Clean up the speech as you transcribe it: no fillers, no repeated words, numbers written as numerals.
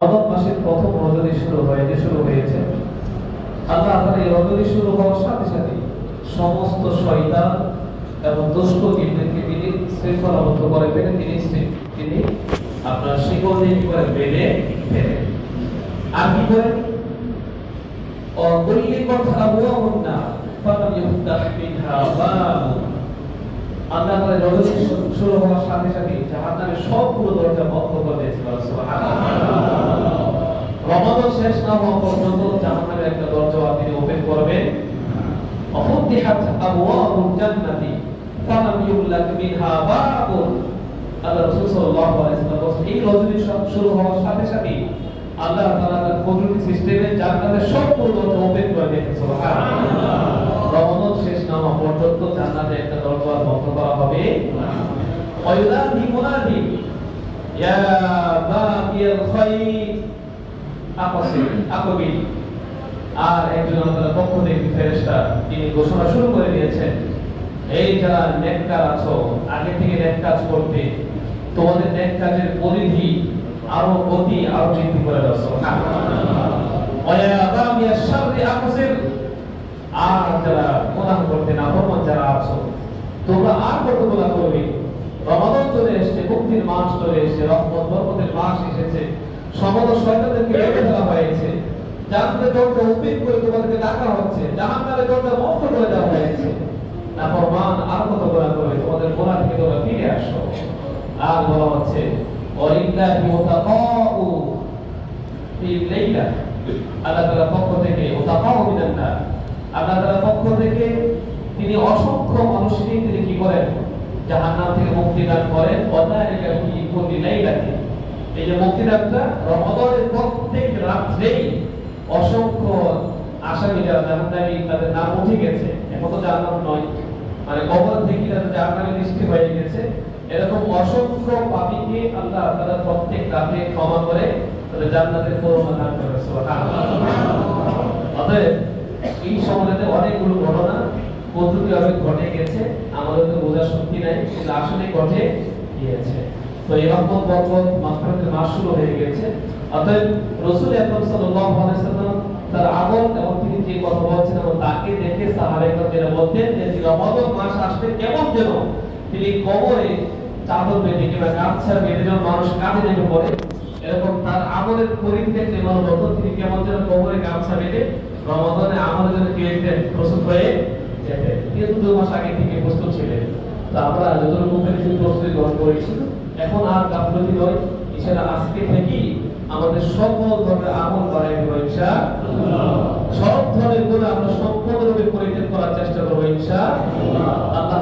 রমজান মাসের প্রথম রজনী শুরু হয়েছে। আল্লাহ তাআলা এই রজনী শুরু হওয়ার সাথে সাথে সমস্ত শয়তান এবং দুষ্ট জিনদেরকে তিনি শৃঙ্খলাবদ্ধ করে ফেলে, তিনি আপনার শিকল দিয়ে কি করে বেঁধে ফেলে। আর কি করে অগলি কথা আবওয়াবুন নার ফালাম ইফতাহ মিনহা বাব। আল্লাহ তাআলা রজনী শুরু হওয়ার সাথে সাথে জাহান্নামের সবগুলো দরজা বন্ধ করে দিয়েছিল। সুবহানাল্লাহ। রমাদান শেষ না হওয়া পর্যন্ত জাহান্নামের একটা দরজা তিনি ওপেন করবেন। অফুতিহাত আবওয়াবুল জান্নাতি ফালাম ইউগলাক মিনহা বাবুন। আল্লাহ রাসূল সাল্লাল্লাহু আলাইহি ওয়াসাল্লাম বলেন, এই রজনী শুরু হওয়ার সাথে সাথে আল্লাহ তাআলা তার কুদরতি সিস্টেমে জান্নাতের সবগুলো দরজা ওপেন করে দিয়েছেন। সুবহানাল্লাহ। রমাদান শেষ না হওয়া পর্যন্ত জান্নাতে একটা দরজা বন্ধ করা হবে না। ওয়াইলাহি মুনাদি ইয়া বাগিয়াল খায়র আকবিল। আর একজন আল্লাহর পক্ষ থেকে ফেরেশতা তিনি ঘোষণা শুরু করে দিয়েছেন, এই যারা নেককার আছো, আগে থেকে নেক কাজ করতে, তোমাদের নেক কাজের পরিধি আরো গতি আরো বৃদ্ধি করে দাও। সুবহানাল্লাহ। ওয়া বাগিয়াশ শাররি আকসির। আর যারা গুনাহ করতে নাফরমান যারা আছো, তোমরা আর কত গুনাহ করবে? রমাদান চলে এসেছে, মুক্তির মাস চলে এসেছে, রহমত বরকতের মাস এসেছে, সমস্ত শয়তানদেরকে বেঁধে ফেলা হয়েছে, জান্নাতের দরজা ওপেন করে তোমাদেরকে ডাকা হচ্ছে, জাহান্নামের দরজা বন্ধ করে দেওয়া হয়েছে। নাফরমান আর কত গুনাহ করবে? তোমাদের গুনাহ থেকে তোমরা ফিরে আসো। আর বলা হচ্ছে ওয়ালিল্লাহি মুতাকাউ ফিল লাইলা। আল্লাহ তাআলার পক্ষ থেকে মুতাকাউ মিনান নার, আল্লাহ তাআলার পক্ষ থেকে তিনি অসংখ্য মানুষকে তিনি কি করেন? জাহান্নাম থেকে মুক্তি দান করেন। ওয়াদালিকা ফি কুল্লি লাইলাতিন। এই যে মুক্তিদানটা রমাদানের প্রত্যেক রাতেই অসংখ্য আসামি যারা জাহান্নামী তাদের নাম উঠে গেছে, এখন তো জাহান্নাম নয়, মানে কবর থেকে তাদের জাহান্নামে দৃষ্টি হয়ে গেছে, এরকম অসংখ্য পাপীকে আল্লাহ তাআলা প্রত্যেক রাতে ক্ষমা করে তাদের জান্নাতের করুণা দান করে। সুবহানাল্লাহ। অতএব এই সমাজে অনেকগুলো ঘটনা পদ্ধতিভাবে ঘটে গেছে, আমাদের তো বোঝার শক্তি নাই, কিন্তু আসলে ঘটে গিয়েছে। তো এই রহমত বরকত মাগফিরাতের মাস শুরু হয়ে গেছে। অতএব রাসূল আকরাম সাল্লাল্লাহু আলাইহি ওয়াসাল্লাম তার আমল এবং তিনি যে কথা বলছেন এবং তাকে দেখে সাহাবায়ে বলতেন যে রমাদান মাস আসলে কেমন যেন তিনি কবরে চাদর বেঁধে কিংবা গামছা বেঁধে যখন মানুষ কাঁধে নেমে পড়ে, এরকম তার আমলের পরিধি দেখলে মনে হতো তিনি কেমন যেন কবরে গামছা বেঁধে রমাদানে আমলের জন্য কি হতেন? প্রস্তুত হয়ে যেতেন। কিন্তু 2 মাস আগে থেকে প্রস্তুত ছিলেন। তো আমরা যতটুকু পেরেছি প্রস্তুতি গ্রহণ করেছি, এখন আর গাফলতি নয়, ইনশাআল্লাহ আজকে থেকেই আমাদের সকল ধরনের আমল বাড়াই দেব ইনশাআল্লাহ। সব ধরনের গুনাহ আমরা সম্পূর্ণরূপে পরিত্যাগ করার চেষ্টা করব ইনশাআল্লাহ। আল্লাহ